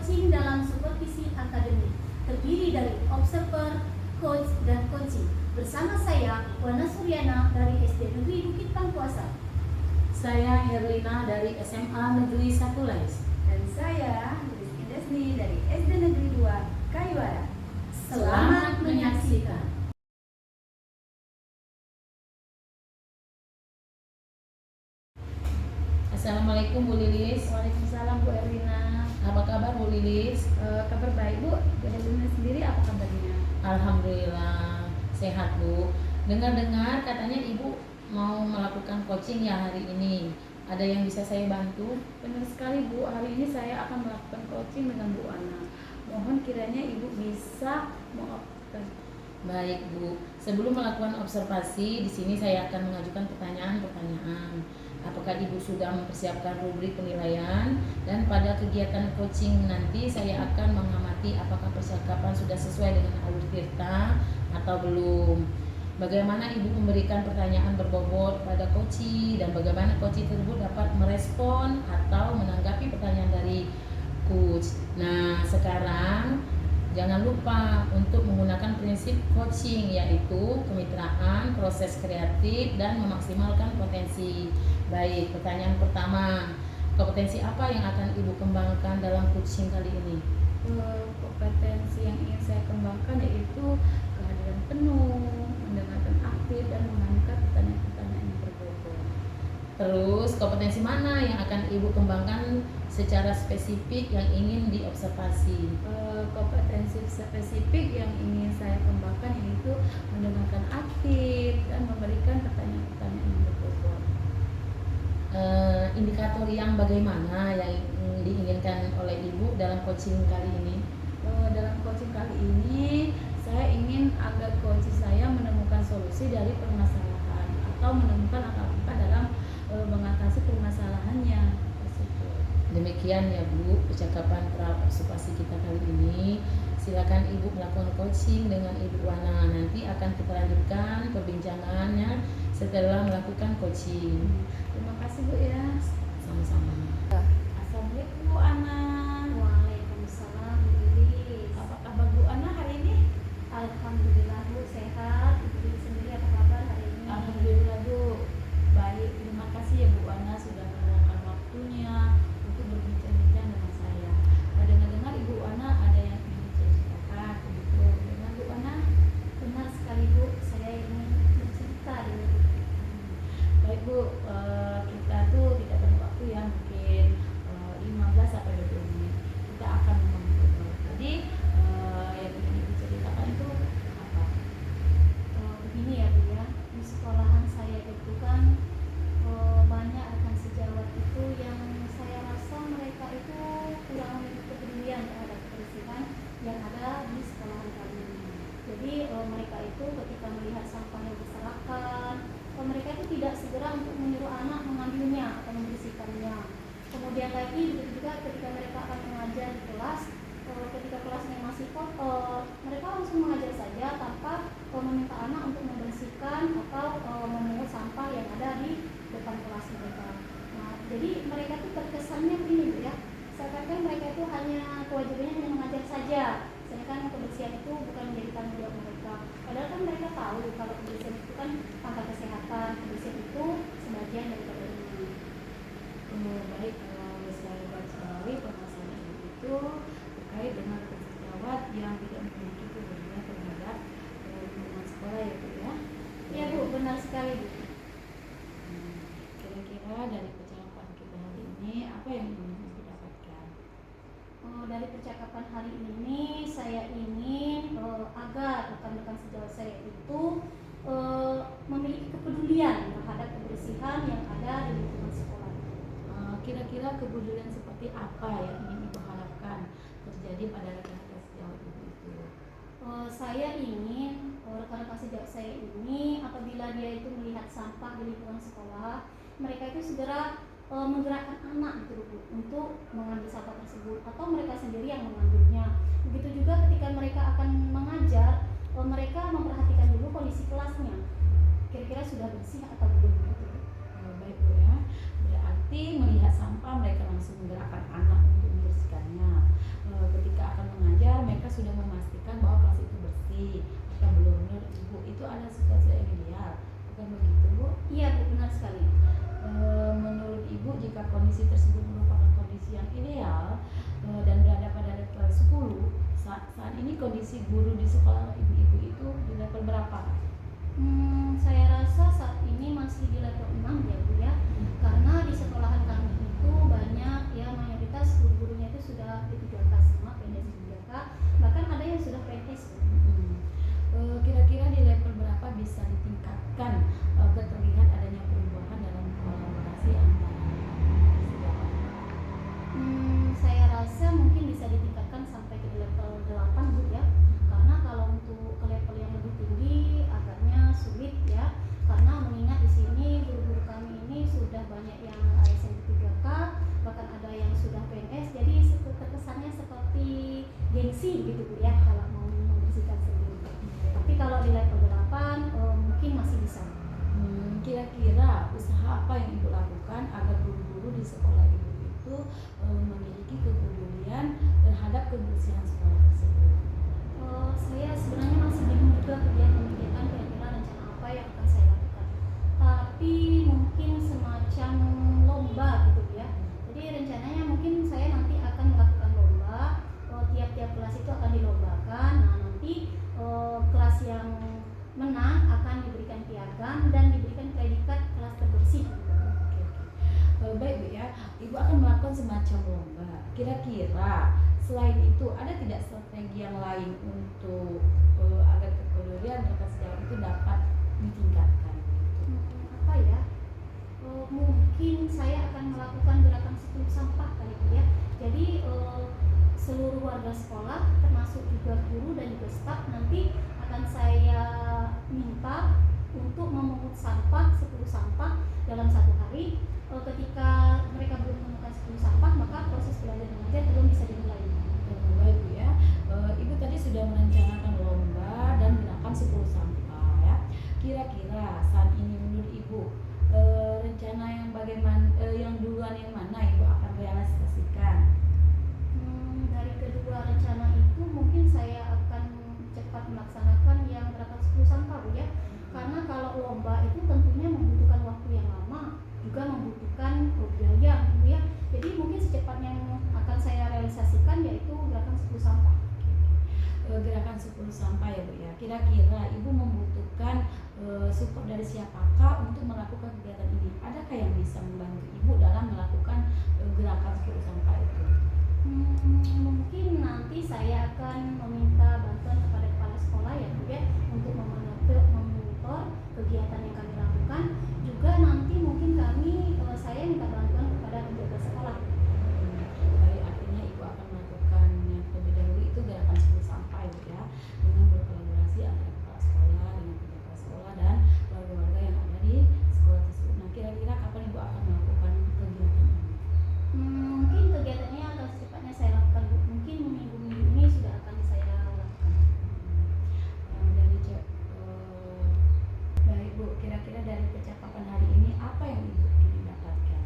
coaching dalam supervisi akademik, terdiri dari observer, coach, dan coaching. Bersama saya, Wana Suryana dari SD Negeri Bukit Pangkuasa. Saya Herlina dari SMA Negeri 1 Lais. Dan saya Rizky Desni dari SD Negeri 2 Kayuara. Selamat menyaksikan. Assalamualaikum Bu Lilis. Waalaikumsalam Bu Erlina. Apa kabar Bu Lilis? Kabar baik Bu. Bu Erlina sendiri apa kabarnya? Alhamdulillah sehat Bu. Dengar-dengar katanya Ibu mau melakukan coaching ya hari ini. Ada yang bisa saya bantu? Benar sekali Bu. Hari ini saya akan melakukan coaching dengan Bu Ana. Mohon kiranya Ibu bisa mengobservasi. Baik Bu. Sebelum melakukan observasi, di sini saya akan mengajukan pertanyaan-pertanyaan. Apakah Ibu sudah mempersiapkan rubrik penilaian? Dan pada kegiatan coaching nanti saya akan mengamati apakah percakapan sudah sesuai dengan alur tirta atau belum. Bagaimana Ibu memberikan pertanyaan berbobot pada coachee dan bagaimana coachee tersebut dapat merespon atau menanggapi pertanyaan dari coach. Nah, sekarang jangan lupa untuk menggunakan prinsip coaching, yaitu kemitraan, proses kreatif, dan memaksimalkan potensi. Baik, pertanyaan pertama, kompetensi apa yang akan Ibu kembangkan dalam coaching kali ini? Kompetensi yang ingin saya kembangkan yaitu kehadiran penuh, mendengarkan aktif, dan mengangkat pertanyaan-pertanyaan yang berbobot. Terus, kompetensi mana yang akan Ibu kembangkan secara spesifik yang ingin diobservasi? Kompetensi spesifik yang ingin saya kembangkan yaitu mendengarkan aktif dan memberikan pertanyaan-pertanyaan yang berbobot. Indikator yang bagaimana yang diinginkan oleh Ibu dalam coaching kali ini? Dalam coaching kali ini saya ingin agar coach saya menemukan solusi dari permasalahan atau menemukan langkah-langkah dalam mengatasi permasalahannya tersebut. Demikian ya Bu, percakapan pra-observasi kita kali ini. Silakan Ibu melakukan coaching dengan Ibu Wana. Nanti akan kita lanjutkan perbincangannya setelah melakukan coaching. Terima kasih Bu ya. Sama-sama. Assalamualaikum Bu Ana. Waalaikumsalam Bu Lilis. Apa kabar Bu Ana hari ini? Alhamdulillah Bu, sehat. Ibu Lilis sendiri apa kabar hari ini? Alhamdulillah Bu. Baik, terima kasih ya Bu Ana sudah meluangkan waktunya untuk berbincang-bincang dengan saya. Dengar-dengar Ibu Ana ada yang ingin diceritakan begitu dengan Bu Ana? Benar sekali Bu, saya ingin bercerita dulu. Baik Bu, kita tuh tidak banyak waktu ya, mungkin 15 sampai 20 menit. Kita akan ngobrol. Jadi yang ingin Ibu ceritakan itu apa? Begini ya Bu ya, di sekolahan saya itu kan banyak rekan sejawat itu yang saya rasa mereka itu kurang memiliki kepedulian terhadap kebersihan yang ada di sekolahan kami ini. Jadi mereka itu ketika melihat sampah yang berserakan, mereka itu tidak segera untuk menyuruh anak mengambilnya atau membersihkannya. Kemudian lagi begitu juga ketika mereka akan mengajar di kelas, ketika kelasnya masih kotor, mereka langsung mengajar saja tanpa meminta anak untuk membersihkan atau memungut sampah yang ada di depan kelas mereka. Nah, jadi mereka itu terkesannya begini Bu ya, seakan-akan mereka itu hanya kewajibannya hanya mengajar saja, sedangkan kebersihan itu bukan menjadi tanggung jawab mereka. Padahal kan mereka tahu kalau kebersihan itu kan pangkal kesehatan, kebersihan itu sebagian daripada ini. Baik, kalau saya baca permasalahan itu terkait dengan sejawat yang tidak memiliki kepedulian terhadap lingkungan sekolah ya Bu ya. Iya Bu, benar sekali Bu. Kira-kira dari percakapan kita hari ini apa yang ingin Ibu dapatkan? Dari percakapan hari ini saya ingin agar rekan-rekan sejawat saya itu memiliki kepedulian terhadap kebersihan yang ada di lingkungan sekolah. Kira-kira kepedulian seperti apa yang ingin Ibu harapkan terjadi pada rekan-rekan sejawat Ibu itu? Saya ingin rekan-rekan sejawat saya ini apabila dia itu melihat sampah di lingkungan sekolah, mereka itu segera menggerakkan anak gitu Bu, untuk mengambil sampah tersebut atau mereka sendiri yang mengambilnya. Begitu juga ketika mereka akan mengajar, mereka memperhatikan dulu kondisi kelasnya, kira-kira sudah bersih atau belum gitu. Baik Bu ya, berarti melihat sampah mereka langsung menggerakkan anak untuk membersihkannya. kondisi guru di sekolah ibu-ibu itu di level berapa? Saya rasa saat ini masih di level 6 ya Bu ya, karena di sekolahan kami itu banyak ya, mayoritas guru-gurunya itu sudah P3K semua, PNS 3K, bahkan ada yang sudah PNS. Kira-kira di level berapa bisa ditingkatkan agar terlihat adanya perubahan dalam kolaborasi antara sejawat? Saya rasa mungkin bisa ditingkatkan sampai ke level 8 Bu ya, karena kalau untuk ke level yang lebih tinggi agaknya sulit ya, karena mengingat di sini guru-guru kami ini sudah banyak yang ASN 3K, bahkan ada yang sudah PNS, jadi terkesannya seperti gengsi gitu Bu ya kalau mau membersihkan sendiri. Tapi kalau di level 8 mungkin masih bisa. Kira-kira usaha apa yang ibu lakukan agar guru-guru di sekolah ibu itu memiliki kepedulian terhadap kebersihan sekolah tersebut? Saya sebenarnya masih bingung juga ya, memikirkan kira-kira rencana apa yang akan saya lakukan. Tapi mungkin semacam lomba gitu ya. Jadi rencananya mungkin saya nanti akan melakukan lomba. Tiap-tiap kelas itu akan dilombakan. Nah nanti kelas yang menang akan diberikan piagam dan diberikan predikat kelas terbersih. Baik Bu ya, ibu akan melakukan semacam lomba. Kira-kira selain itu ada tidak strategi yang lain untuk agar kepedulian rekan sejawat itu dapat ditingkatkan? Apa ya? Mungkin saya akan melakukan gerakan 10 sampah kali ya. Jadi seluruh warga sekolah termasuk juga guru dan juga staf nanti akan saya minta untuk memungut sampah 10 sampah dalam satu hari. Ketika mereka belum menemukan 10 sampah, maka proses belajar mengajar belum bisa dimulai. Baik Bu ya, ibu tadi sudah merencanakan lomba dan gerakan 10 sampah ya. Kira-kira saat ini menurut ibu rencana yang bagaimana, yang duluan yang mana ibu akan realisasikan? Dari kedua rencana itu mungkin saya akan cepat melaksanakan yang gerakan 10 sampah Bu ya. Karena kalau lomba itu tentunya membutuhkan waktu yang lama, juga membutuhkan biaya gitu ya. Jadi mungkin secepatnya yang akan saya realisasikan yaitu gerakan 10 sampah. Gerakan 10 sampah ya Bu ya. Kira-kira ibu membutuhkan support dari siapakah untuk melakukan kegiatan ini? Adakah yang bisa membantu ibu dalam melakukan gerakan 10 sampah itu? Mungkin nanti saya akan meminta bantuan kepada kepala sekolah ya Bu ya, untuk memonitor kegiatan yang kami lakukan. Juga nanti mungkin saya minta bantuan kepada penjaga sekolah. Baik, artinya ibu akan melakukan yang terlebih dahulu itu gerakan 10 sampah ya, dengan berkolaborasi antara kepala sekolah dengan penjaga sekolah dan warga-warga yang ada di sekolah tersebut. Nah, kira-kira kapan ibu akan melakukan kegiatan ini? Mungkin kegiatannya akan secepatnya saya lakukan Bu. Mungkin minggu-minggu ini sudah akan saya lakukan. Baik Bu, kira-kira dari percakapan hari ini apa yang ibu dapatkan?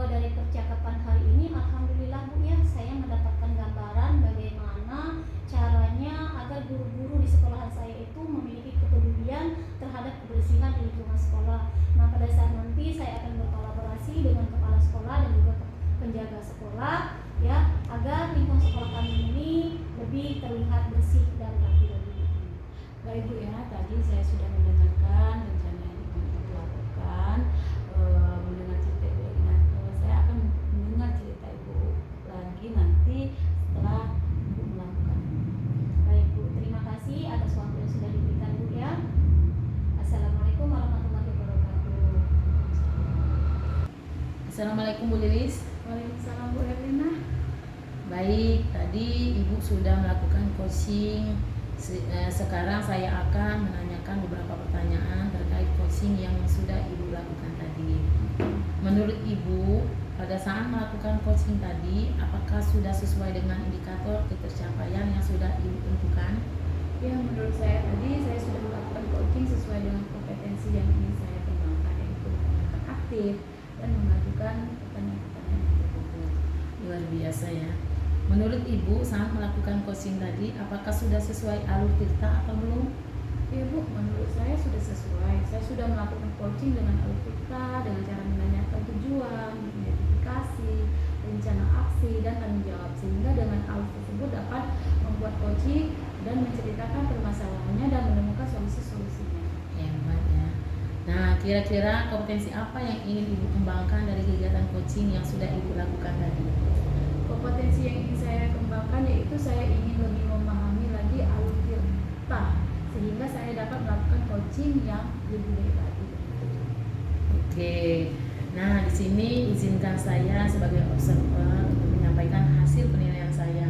Dari percakapan hari ini alhamdulillah Bu ya, saya mendapatkan gambaran bagaimana caranya agar guru-guru di sekolahan saya itu memiliki kepedulian terhadap kebersihan di lingkungan sekolah. Nah pada saat nanti saya akan berkolaborasi dengan kepala sekolah dan juga penjaga sekolah ya, agar lingkungan sekolah kami ini lebih terlihat bersih dan rapi lagi. Baik Bu ya, tadi saya sudah mendengarkan rencana yang ibu lakukan, mendengar cerita ibu lagi. Saya akan mendengar cerita ibu lagi nanti setelah ibu melakukan. Baik Bu, terima kasih atas waktu yang sudah diberikan Bu ya. Assalamualaikum warahmatullahi wabarakatuh. Assalamualaikum Bu Lilis. Waalaikumsalam Bu Erlina. Baik, tadi ibu sudah melakukan coaching. Sekarang saya akan menanyakan beberapa pertanyaan terkait coaching yang sudah ibu lakukan tadi. Menurut ibu, pada saat melakukan coaching tadi, apakah sudah sesuai dengan indikator ketercapaian yang sudah ibu tentukan? Ya, menurut saya tadi saya sudah melakukan coaching sesuai dengan kompetensi yang ingin saya kembangkan, yaitu menanyakan aktif dan mengajukan pertanyaan-pertanyaan yang berbobot. Luar biasa ya. Menurut ibu saat melakukan coaching tadi, apakah sudah sesuai alur cerita atau belum? Ya Bu, menurut saya sudah sesuai. Saya sudah melakukan coaching dengan alur cerita, dengan cara menanyakan tujuan, identifikasi, rencana aksi, dan tanggung jawab. Sehingga dengan alur tersebut dapat membuat coaching dan menceritakan permasalahannya dan menemukan solusi-solusinya. Hebat ya. Nah, kira-kira kompetensi apa yang ingin Ibu kembangkan dari kegiatan coaching yang sudah Ibu lakukan tadi? Kompetensi yang ingin saya kembangkan yaitu saya ingin lebih memahami lagi alur tirta sehingga saya dapat melakukan coaching yang lebih baik lagi. Oke. Nah, di sini izinkan saya sebagai observer untuk menyampaikan hasil penilaian saya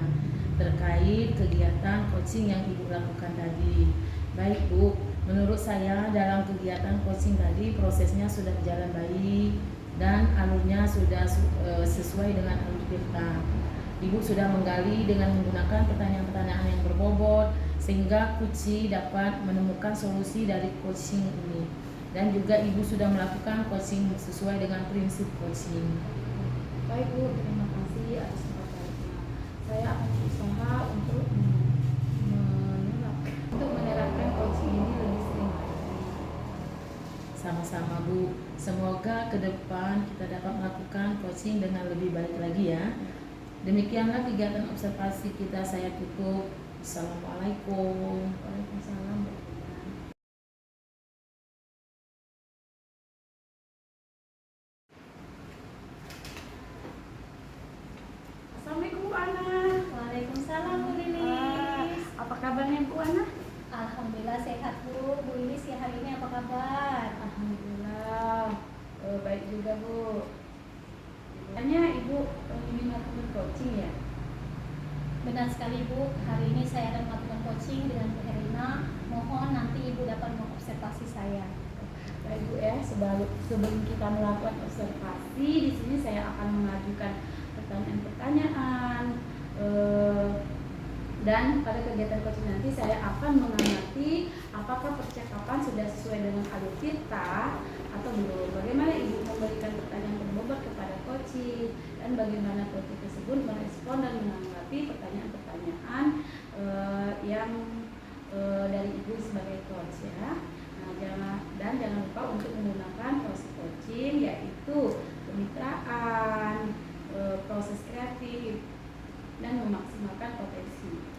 terkait kegiatan coaching yang Ibu lakukan tadi. Baik Bu, menurut saya dalam kegiatan coaching tadi prosesnya sudah berjalan baik dan alurnya sudah sesuai dengan alur kita. Ibu sudah menggali dengan menggunakan pertanyaan-pertanyaan yang berbobot sehingga Kuci dapat menemukan solusi dari coaching ini. Dan juga Ibu sudah melakukan coaching sesuai dengan prinsip coaching. Baik Bu, terima kasih atas kesempatannya. Saya akan berusaha untuk menerapkan coaching ini lebih sering lagi. Sama-sama Bu, semoga ke depan kita dapat melakukan coaching dengan lebih baik lagi ya. Demikianlah kegiatan observasi kita, saya tutup. Assalamualaikum. Waalaikumsalam Bu. Assalamualaikum Bu Ana. Waalaikumsalam Bu Lilis. Apa kabarnya Bu Ana? Alhamdulillah sehat Bu. Bu Lilis ya hari ini apa kabar? Alhamdulillah baik juga Bu. Hanya Ibu ingin melakukan coaching ya? Benar sekali Bu, hari ini saya akan melakukan coaching dengan Bu Herina. Mohon nanti Ibu dapat mengobservasi saya. Baik Bu ya, sebelum kita melakukan observasi, di sini saya akan mengajukan pertanyaan-pertanyaan dan pada kegiatan coaching nanti saya akan mengamati apakah percakapan sudah sesuai dengan alur kita atau belum. Bagaimana Ibu memberikan pertanyaan berbobot kepada coaching dan bagaimana coaching tersebut merespon dan menanggapi pertanyaan-pertanyaan yang dari Ibu sebagai coach ya. Nah, jangan lupa untuk menggunakan proses coaching yaitu kemitraan, proses kreatif dan memaksimalkan potensi.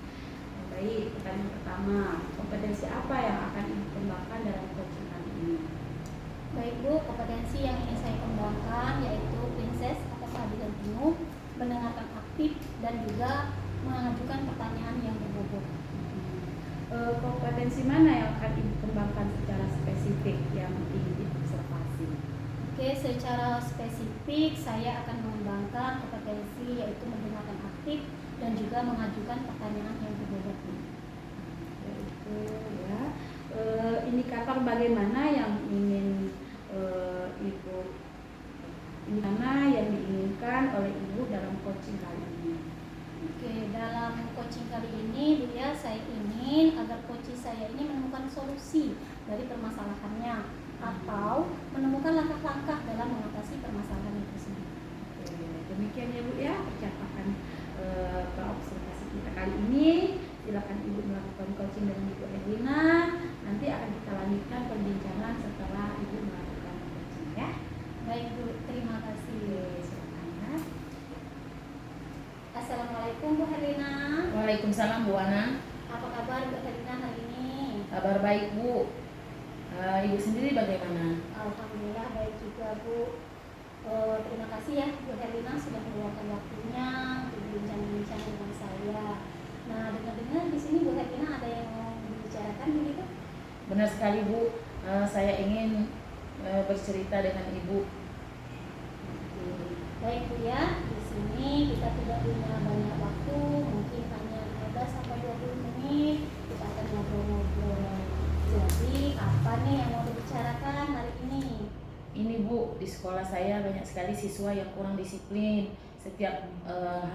Baik, pertanyaan pertama, kompetensi apa yang akan Ibu kembangkan dalam coaching kali ini? Baik Bu, kompetensi yang ingin saya kembangkan yaitu prinsip atau keadilan penuh, mendengarkan aktif dan juga mengajukan pertanyaan yang berbobot. Kompetensi mana yang akan Ibu kembangkan secara spesifik yang ingin diobservasi? Oke, secara spesifik saya akan mengembangkan kompetensi yaitu mendengarkan aktif dan juga mengajukan pertanyaan yang berbobot. Yaitu ya, indikator bagaimana yang ingin Ibu, mana yang diinginkan oleh Ibu dalam coaching kali ini? Oke, dalam coaching kali ini Bu ya, saya ingin agar coaching saya ini menemukan solusi dari permasalahannya atau menemukan langkah-langkah dalam mengatasi permasalahan tersebut. Oke, demikian ya Bu ya percakapan observasi kita kali ini. Silakan Ibu melakukan coaching dengan Ibu Erlina. Nanti akan kita lanjutkan perbincangan setelah Ibu melakukan coaching ya. Baik Bu, terima kasih. Silakan ya. Assalamualaikum Bu Herlina. Waalaikumsalam Bu Ana. Apa kabar Bu Herlina hari ini? Kabar baik Bu. Ibu sendiri bagaimana? Alhamdulillah baik juga Bu. Terima kasih ya Bu Herlina sudah meluangkan waktunya untuk berbincang-bincang dengan saya. Nah, dengar-dengar di sini Bu Herlina ada yang mau dibicarakan begitu? Benar sekali Bu. Saya ingin bercerita dengan Ibu. Baik Bu ya, di sini kita tidak punya banyak waktu, mungkin hanya 15 sampai 20 menit kita akan ngobrol-ngobrol. Jadi apa nih yang mau dibicarakan hari ini? Ini Bu, di sekolah saya banyak sekali siswa yang kurang disiplin. Setiap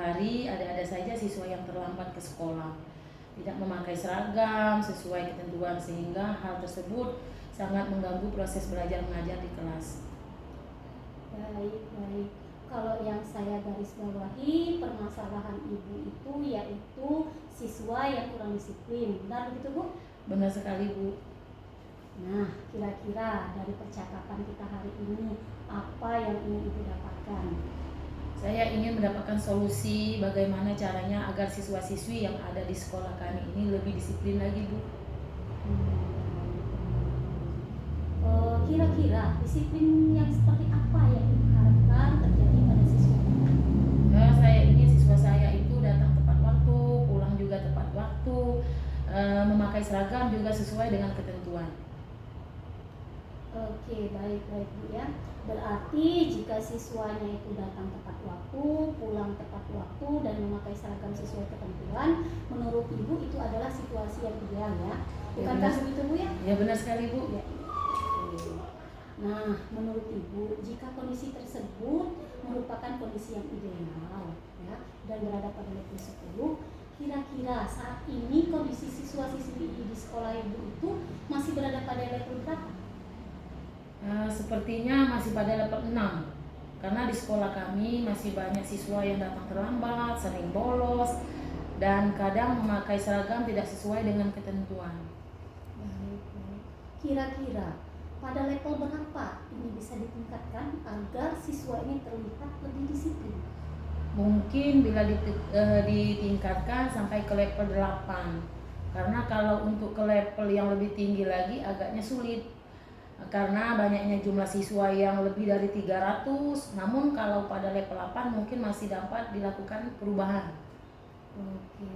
hari ada saja siswa yang terlambat ke sekolah, tidak memakai seragam sesuai ketentuan, sehingga hal tersebut sangat mengganggu proses belajar mengajar di kelas. Baik. Kalau yang saya garis bawahi, permasalahan Ibu itu yaitu siswa yang kurang disiplin. Benar begitu Bu? Benar sekali Bu. Nah, kira-kira dari percakapan kita hari ini apa yang ingin Ibu dapatkan? Saya ingin mendapatkan solusi bagaimana caranya agar siswa-siswi yang ada di sekolah kami ini lebih disiplin lagi, Bu. Kira-kira disiplin yang seperti apa yang diharapkan terjadi pada siswa? Saya ingin siswa saya itu datang tepat waktu, pulang juga tepat waktu, memakai seragam juga sesuai dengan ketentuan. Oke, baik Bu ya. Berarti jika siswanya itu datang tepat waktu, pulang tepat waktu, dan memakai seragam sesuai ketentuan, menurut Ibu itu adalah situasi yang ideal ya. Bukankah benar. begitu Bu ya? Ya benar sekali, Bu. Ya. Oke. Nah, menurut Ibu, jika kondisi tersebut merupakan kondisi yang ideal ya, dan berada pada level 10, kira-kira saat ini kondisi siswa-siswi di sekolah Ibu itu masih berada pada level berapa? Sepertinya masih pada level 6. Karena di sekolah kami masih banyak siswa yang datang terlambat, sering bolos, dan kadang memakai seragam tidak sesuai dengan ketentuan. Baik. Kira-kira pada level berapa ini bisa ditingkatkan agar siswa ini terlihat lebih disiplin? Mungkin bila ditingkatkan sampai ke level 8. Karena kalau untuk ke level yang lebih tinggi lagi agaknya sulit. Karena banyaknya jumlah siswa yang lebih dari 300, namun kalau pada level 8 mungkin masih dapat dilakukan perubahan. Oke.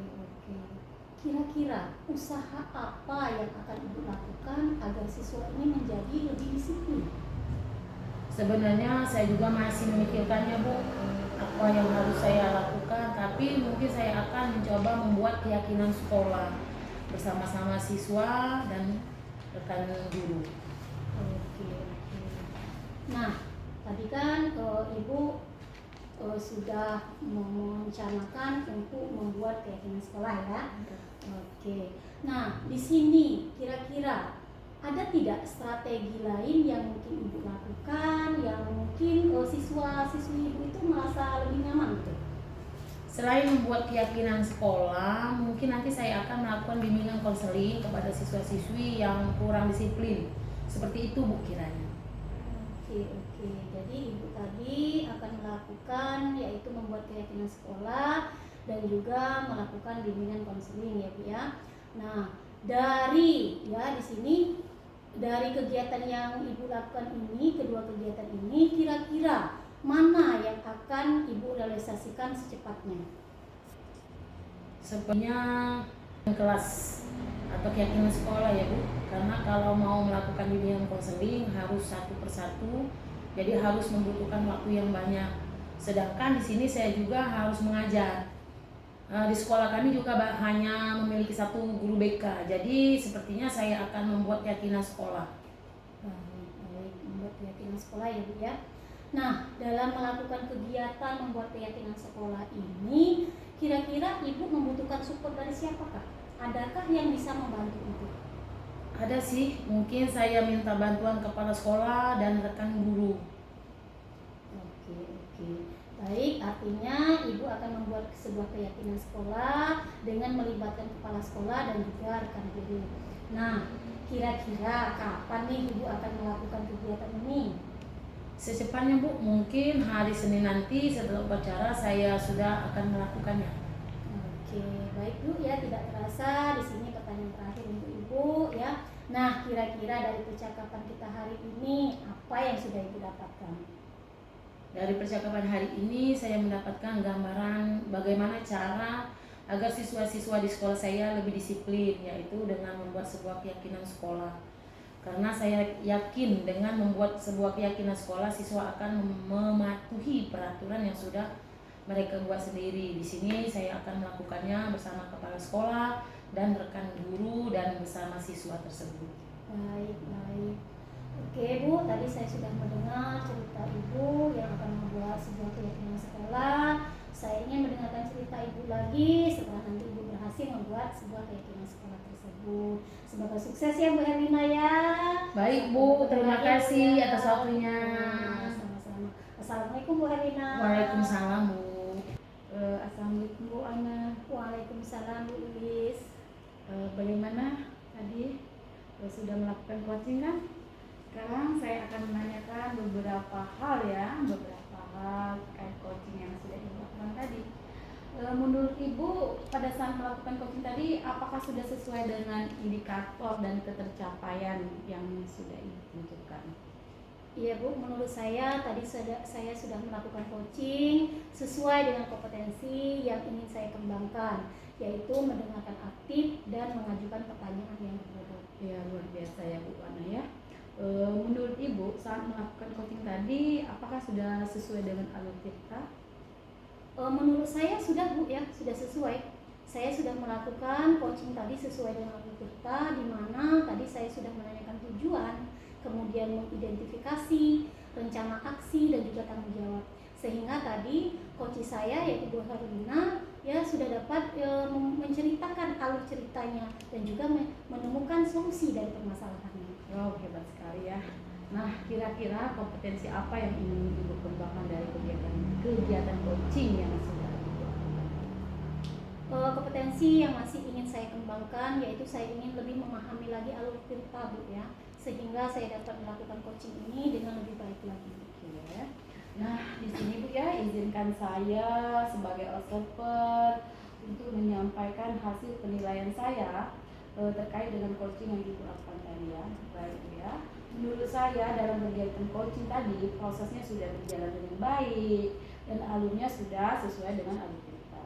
Kira-kira usaha apa yang akan Ibu lakukan agar siswa ini menjadi lebih disiplin? Sebenarnya saya juga masih memikirkannya, Bu, apa yang harus saya lakukan, tapi mungkin saya akan mencoba membuat keyakinan sekolah bersama-sama siswa dan rekan guru. Oke. Nah, tadi kan Ibu sudah merencanakan untuk membuat keyakinan sekolah ya. Oke. Nah, di sini kira-kira ada tidak strategi lain yang mungkin Ibu lakukan yang mungkin siswa-siswi Ibu itu merasa lebih nyaman gitu? Selain membuat keyakinan sekolah, mungkin nanti saya akan melakukan bimbingan konseling kepada siswa-siswi yang kurang disiplin. Seperti itu, Bu, kiranya. Oke. Jadi Ibu tadi akan melakukan yaitu membuat keyakinan sekolah dan juga melakukan bimbingan konseling ya Bu ya. Nah, dari di sini dari kegiatan yang Ibu lakukan ini, kedua kegiatan ini kira-kira mana yang akan Ibu realisasikan secepatnya? Sebenarnya kelas atau keyakinan sekolah ya, Bu. Karena kalau mau melakukan bimbingan konseling harus satu persatu, jadi harus membutuhkan waktu yang banyak. Sedangkan di sini saya juga harus mengajar. Di sekolah kami juga hanya memiliki satu guru BK, jadi sepertinya saya akan membuat keyakinan sekolah. Baik, membuat keyakinan sekolah ya Bu ya. Nah, dalam melakukan kegiatan membuat keyakinan sekolah ini, kira-kira Ibu membutuhkan support dari siapakah? Adakah yang bisa membantu Ibu? Ada sih, mungkin saya minta bantuan kepala sekolah dan rekan guru. Oke. Baik, artinya Ibu akan membuat sebuah keyakinan sekolah dengan melibatkan kepala sekolah dan juga rekan guru. Nah, kira-kira kapan nih Ibu akan melakukan kegiatan ini? Secepatnya, Bu, mungkin hari Senin nanti setelah upacara saya sudah akan melakukannya. Oke, baik Bu ya, tidak terasa di sini pertanyaan terakhir untuk Ibu ya. Nah, kira-kira dari percakapan kita hari ini apa yang sudah Ibu dapatkan? Dari percakapan hari ini saya mendapatkan gambaran bagaimana cara agar siswa-siswa di sekolah saya lebih disiplin, yaitu dengan membuat sebuah keyakinan sekolah. Karena saya yakin dengan membuat sebuah keyakinan sekolah, siswa akan mematuhi peraturan yang sudah mereka buat sendiri. Di sini saya akan melakukannya bersama kepala sekolah dan rekan guru dan bersama siswa tersebut. Baik. Oke Bu, tadi saya sudah mendengar cerita Ibu yang akan membuat sebuah keyakinan sekolah. Saya ingin mendengarkan cerita Ibu lagi setelah nanti Ibu berhasil membuat sebuah keyakinan sekolah tersebut. Semoga sukses ya Bu Herlina ya. Baik Bu, terima kasih atas waktunya. Sama-sama. Assalamualaikum Bu Herlina. Waalaikumsalam Bu. Assalamualaikum Bu Ana. Waalaikumsalam Bu Ilis. Bagaimana tadi sudah melakukan coaching kan? Sekarang saya akan menanyakan beberapa hal terkait coaching yang sudah Ibu lakukan tadi. Menurut Ibu pada saat melakukan coaching tadi apakah sudah sesuai dengan indikator dan ketercapaian yang sudah Ibu tentukan? Iya Bu, menurut saya tadi saya sudah melakukan coaching sesuai dengan kompetensi yang ingin saya kembangkan, yaitu mendengarkan aktif dan mengajukan pertanyaan yang berbobot. Ya, luar biasa ya Bu Wana ya. Menurut Ibu saat melakukan coaching tadi apakah sudah sesuai dengan alur cerita? Menurut saya sudah Bu ya, sudah sesuai. Saya sudah melakukan coaching tadi sesuai dengan alur cerita, di mana tadi saya sudah menanyakan tujuan, kemudian mengidentifikasi rencana aksi dan juga tanggung jawab, sehingga tadi coach saya yaitu Bu Herlina ya sudah dapat menceritakan alur ceritanya dan juga menemukan solusi dari permasalahannya. Wow, hebat sekali ya. Nah, kira-kira kompetensi apa yang ingin Ibu kembangkan dari kegiatan coaching yang sudah Ibu lakukan? Kompetensi yang masih ingin saya kembangkan yaitu saya ingin lebih memahami lagi alur cerita Bu ya, sehingga saya dapat melakukan coaching ini dengan lebih baik lagi. Oke. Nah, di sini Bu ya, izinkan saya sebagai observer untuk menyampaikan hasil penilaian saya terkait dengan coaching yang Ibu lakukan tadi ya. Baik Bu ya. Menurut saya dalam kegiatan coaching tadi prosesnya sudah berjalan dengan baik dan alurnya sudah sesuai dengan alur cerita.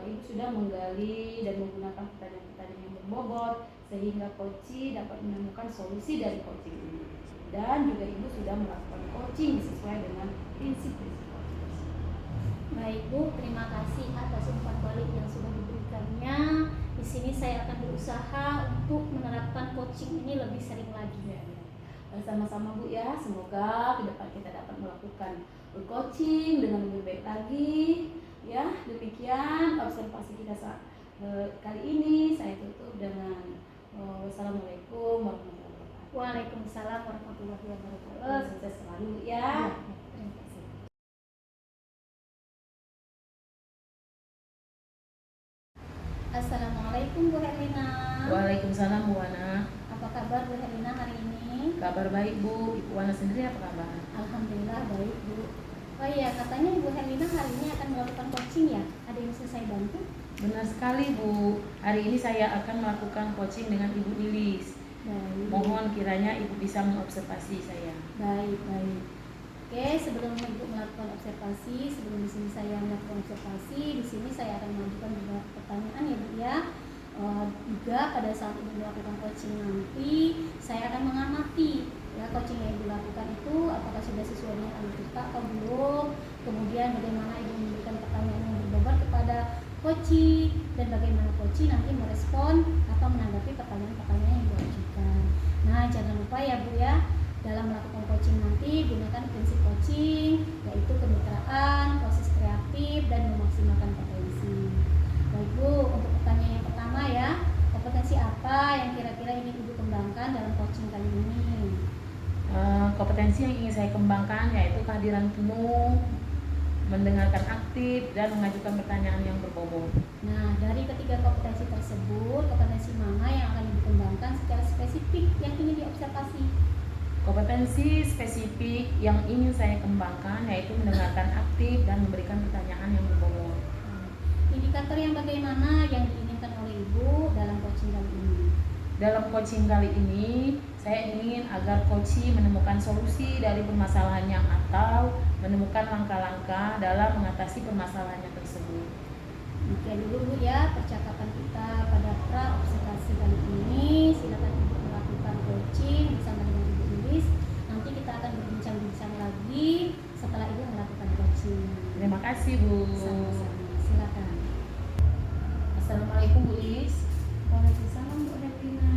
Ibu sudah menggali dan menggunakan pertanyaan-pertanyaan yang berbobot sehingga coaching dapat menemukan solusi dari coaching ini. Dan juga Ibu sudah melakukan coaching sesuai dengan prinsip-prinsip coaching. Baik Bu, terima kasih atas umpan balik yang sudah diberikannya. Di sini saya akan berusaha untuk menerapkan coaching ini lebih sering lagi. Ya. Sama-sama Bu ya, semoga ke depan kita dapat melakukan coaching dengan lebih baik lagi. Ya, demikian observasi kita saat kali ini. Saya tutup dengan wassalamualaikum warahmatullahi wabarakatuh. Waalaikumsalam warahmatullahi wabarakatuh. Sukses selalu Bu ya. Terima kasih. Assalamualaikum Bu Herlina. Waalaikumsalam Bu Wana. Apa kabar Bu Herlina hari ini? Kabar baik Bu. Ibu Wana sendiri apa kabar? Alhamdulillah baik Bu. Oh iya, katanya Ibu Herlina hari ini akan melakukan coaching ya? Ada yang bisa saya bantu? Benar sekali Bu. Hari ini saya akan melakukan coaching dengan Ibu Lilis. Baik. Mohon kiranya Ibu bisa mengobservasi saya. Baik, baik. Oke, sebelum Ibu melakukan observasi, sebelum di sini saya melakukan observasi, di sini saya akan mengajukan beberapa pertanyaan ya Bu ya. Juga pada saat Ibu melakukan coaching nanti, saya akan mengamati ya coaching yang Ibu lakukan itu apakah sudah sesuai dengan alur cerita atau belum. Kemudian bagaimana Ibu memberikan pertanyaan yang berbobot kepada coaching dan bagaimana coaching nanti merespon atau menanggapi pertanyaan-pertanyaan yang Ibu ajukan. Nah, jangan lupa ya Bu ya, dalam melakukan coaching nanti gunakan prinsip coaching yaitu kemitraan, proses kreatif, dan memaksimalkan potensi. Baik Bu, untuk pertanyaan yang pertama ya, kompetensi apa yang kira-kira ingin Ibu kembangkan dalam coaching kali ini? Kompetensi yang ingin saya kembangkan yaitu kehadiran penuh, mendengarkan aktif, dan mengajukan pertanyaan yang berbobot. Nah, dari ketiga kompetensi tersebut, kompetensi mana yang akan Ibu kembangkan secara spesifik yang ingin diobservasi? Kompetensi spesifik yang ingin saya kembangkan yaitu mendengarkan aktif dan memberikan pertanyaan yang berbobot. Indikator yang bagaimana yang diinginkan oleh Ibu dalam coaching kali ini? Dalam coaching kali ini, saya ingin agar coaching menemukan solusi dari permasalahannya atau menemukan langkah-langkah dalam mengatasi permasalahannya tersebut. Oke dulu Bu ya percakapan kita pada pra-observasi kali ini. Silakan Ibu melakukan coaching bersama dengan Ibu Lilis. Nanti kita akan berbincang-bincang lagi setelah Ibu melakukan coaching. Terima kasih Bu. Sama-sama. Silakan. Assalamualaikum Bu Lilis. Waalaikumsalam Bu Herlina.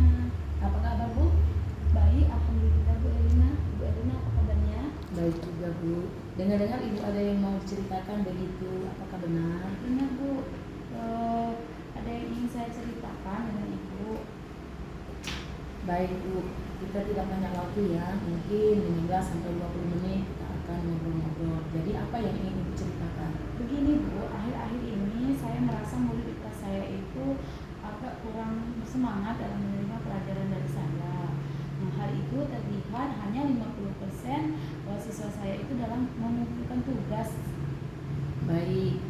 Apa kabar Bu? Baik, alhamdulillah Bu Herlina. Bu Herlina apa kabarnya? Baik juga Bu. Dengar-dengar Ibu ada yang mau ceritakan begitu, apakah benar? Benar Bu, ada yang ingin saya ceritakan dengan Ibu. Baik Bu, kita tidak banyak waktu ya, mungkin 15 sampai 20 menit kita akan ngobrol-ngobrol. Jadi apa yang ingin Ibu ceritakan? Begini Bu, akhir-akhir ini saya merasa murid kelas saya itu agak kurang semangat dalam menerima pelajaran dari saya. Nah, hal itu terlihat hanya 50% siswa saya itu dalam mengumpulkan tugas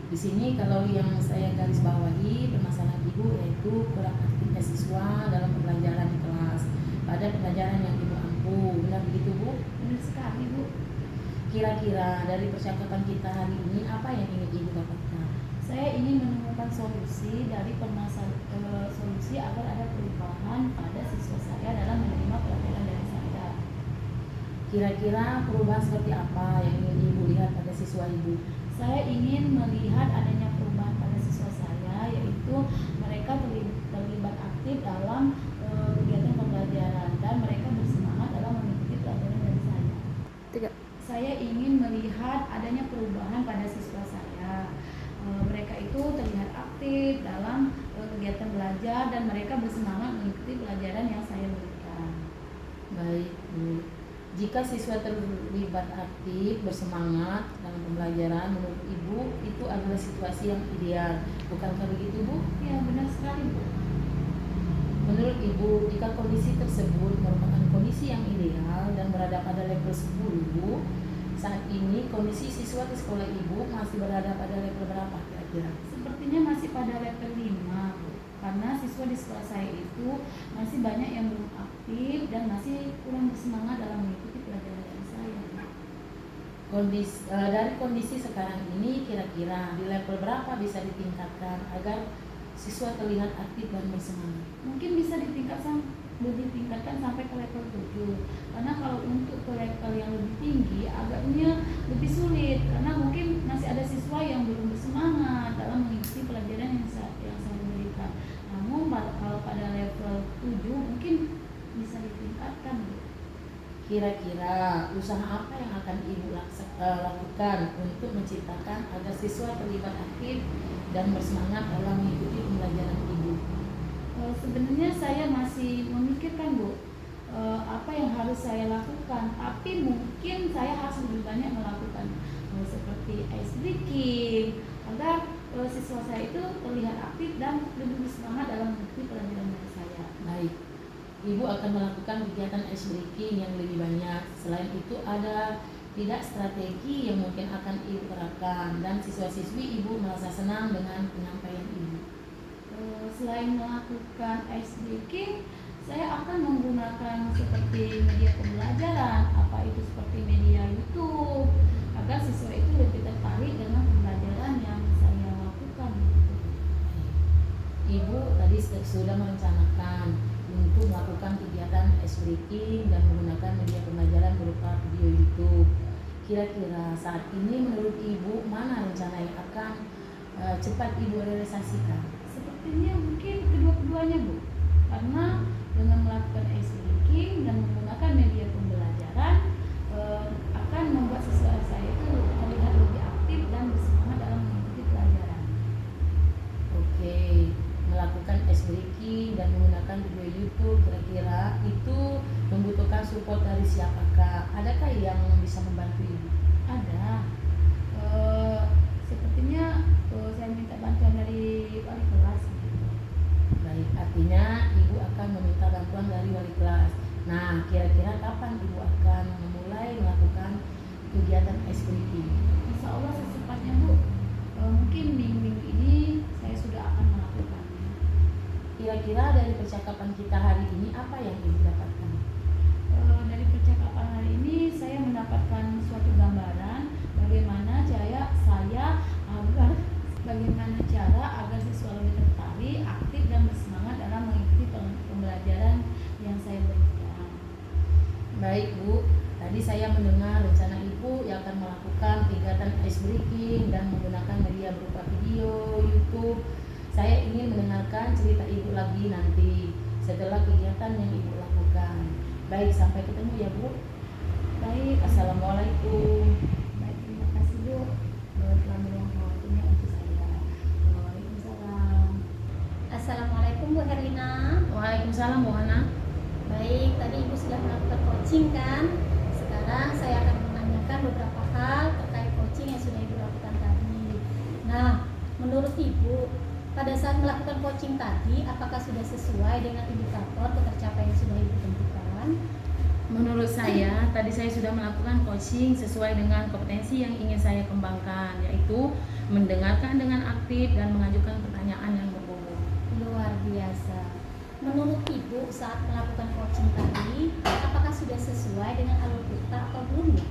Di sini kalau yang saya garis bawahi permasalahan ibu yaitu kurang aktifnya siswa dalam pembelajaran di kelas pada pembelajaran yang ibu ampu. Benar begitu Bu? Benar sekali Bu. Kira-kira dari percakapan kita hari ini apa yang ingin ibu dapatkan? Saya ingin menemukan solusi dari solusi agar ada perubahan pada siswa saya dalam menerima pelajaran dari saya. Kira-kira perubahan seperti apa yang ingin ibu lihat pada siswa ibu? Saya ingin melihat adanya perubahan pada siswa saya, yaitu mereka terlibat aktif dalam kegiatan pembelajaran dan mereka bersemangat dalam mengikuti pelajaran dari saya. Saya ingin melihat adanya perubahan pada siswa saya. Mereka itu terlihat aktif dalam kegiatan belajar dan mereka bersemangat mengikuti pelajaran yang saya berikan. Baik Bu. Jika siswa terlibat aktif, bersemangat dalam pembelajaran, menurut ibu itu adalah situasi yang ideal. Bukankah begitu Bu? Ya, benar sekali Bu. Menurut ibu, jika kondisi tersebut merupakan kondisi yang ideal dan berada pada level 10, saat ini kondisi siswa di sekolah ibu masih berada pada level berapa kira-kira? Sepertinya masih pada level 5 Bu. Karena siswa di sekolah saya itu masih banyak yang belum aktif dan masih kurang bersemangat dalam mengikuti pelajaran dari saya. Dari kondisi sekarang ini kira-kira di level berapa bisa ditingkatkan agar siswa terlihat aktif dan bersemangat? Mungkin bisa ditingkatkan sampai ke level 7. Karena kalau untuk ke level yang lebih tinggi agaknya lebih sulit karena mungkin masih ada siswa yang belum bersemangat dalam mengikuti pelajaran yang saya berikan. Namun kalau pada level 7 mungkin bisa ditingkatkan. Kira-kira usaha apa yang akan ibu lakukan untuk menciptakan agar siswa terlibat aktif dan bersemangat dalam mengikuti pembelajaran ibu? Sebenarnya saya masih memikirkan Bu, apa yang harus saya lakukan. Tapi mungkin saya harus lebih banyak melakukan seperti ice breaking agar siswa saya itu terlihat aktif dan lebih bersemangat dalam mengikuti pelajaran dari saya. Baik, ibu akan melakukan kegiatan ice breaking yang lebih banyak. Selain itu ada tidak strategi yang mungkin akan ibu terapkan dan siswa-siswi ibu merasa senang dengan penyampaian ibu? Selain melakukan ice breaking, saya akan menggunakan seperti media pembelajaran, apa itu seperti media YouTube, agar siswa itu lebih tertarik dengan pembelajaran yang saya lakukan. Ibu tadi sudah merencanakan untuk melakukan kegiatan ice breaking dan menggunakan media pembelajaran berupa video YouTube. Kira-kira saat ini menurut ibu mana rencana yang akan cepat ibu realisasikan? Sepertinya mungkin kedua-duanya Bu, karena dengan melakukan ice breaking dan menggunakan media pembelajaran akan membuat siswa saya itu terlihat lebih aktif dan bersemangat dalam mengikuti pelajaran. Oke, melakukan ice breaking dan menggunakan video YouTube, kira-kira itu membutuhkan support dari siapakah? Adakah yang bisa membantu ibu? Ada. Sepertinya saya minta bantuan dari wali kelas. Baik, artinya ibu akan meminta bantuan dari wali kelas. Nah, kira-kira kapan ibu akan memulai melakukan kegiatan ice breaking? Insya Allah secepatnya Bu. Mungkin minggu ini saya sudah akan melakukannya. Kira-kira dari percakapan kita hari ini apa yang ibu dapatkan? Dari percakapan hari ini saya mendapatkan suatu gambaran bagaimana cara agar siswa lebih tertarik, aktif dan bersemangat dalam mengikuti pembelajaran yang saya berikan. Baik Bu, tadi saya mendengar rencana ibu yang akan melakukan kegiatan ice breaking dan menggunakan media berupa video, YouTube. Saya ingin mendengarkan cerita ibu lagi nanti setelah kegiatan yang ibu lakukan. Baik, sampai ketemu ya Bu. Baik, Assalamualaikum. baik, terima kasih Bu telah meluangkan waktunya untuk saya. Waalaikumsalam. Assalamualaikum Bu Herlina. Waalaikumsalam Bu Hana. Baik, tadi Ibu sudah melakukan coaching kan? Sekarang saya akan menanyakan beberapa hal terkait coaching yang sudah Ibu lakukan tadi. Nah, menurut Ibu, pada saat melakukan coaching tadi, apakah sudah sesuai dengan indikator ketercapaian yang sudah Ibu tentukan? Menurut saya, tadi saya sudah melakukan coaching sesuai dengan kompetensi yang ingin saya kembangkan, yaitu mendengarkan dengan aktif dan mengajukan pertanyaan yang berbobot. Luar biasa. Menurut Ibu saat melakukan coaching tadi, apakah sudah sesuai dengan alur kita atau belum ya?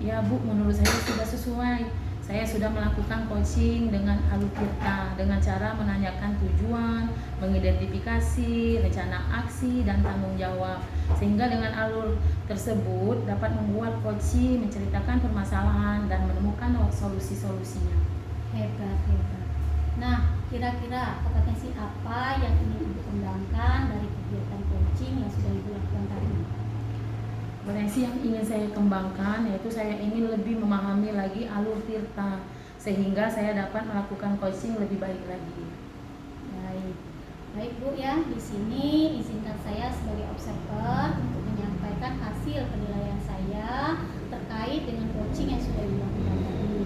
Ya Bu, menurut saya sudah sesuai. Saya sudah melakukan coaching dengan alur tirta dengan cara menanyakan tujuan, mengidentifikasi rencana aksi dan tanggung jawab. Sehingga dengan alur tersebut dapat membuat coach menceritakan permasalahan dan menemukan solusi-solusinya. Hebat, hebat. Nah, kira-kira kompetensi apa yang ingin Ibu kembangkan dari kegiatan coaching yang sudah Ibu lakukan tadi? Potensi yang ingin saya kembangkan yaitu saya ingin lebih memahami lagi alur tirta sehingga saya dapat melakukan coaching lebih baik lagi. Baik, baik Bu ya. Di sini izinkan saya sebagai observer untuk menyampaikan hasil penilaian saya terkait dengan coaching yang sudah dilakukan tadi.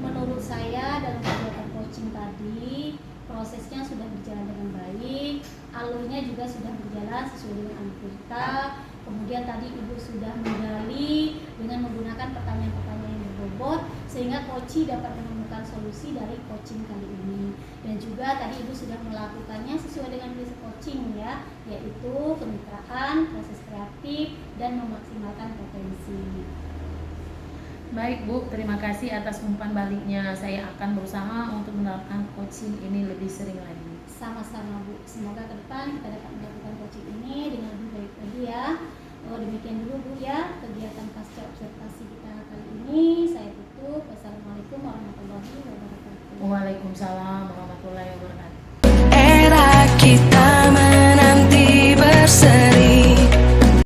Menurut saya dalam kegiatan coaching tadi prosesnya sudah berjalan dengan baik, alurnya juga sudah berjalan sesuai dengan alur kita. Kemudian tadi Ibu sudah menggali dengan menggunakan pertanyaan-pertanyaan yang berbobot sehingga coach dapat menemukan solusi dari coaching kali ini. Dan juga tadi Ibu sudah melakukannya sesuai dengan prinsip coaching ya, yaitu kemitraan, proses kreatif, dan memaksimalkan potensi. Baik Bu, terima kasih atas umpan baliknya. Saya akan berusaha untuk menerapkan coaching ini lebih sering lagi. Sama-sama Bu, semoga ke depan kita dapat melakukan coaching ini dengan lebih baik lagi ya. Demikian dulu Bu ya.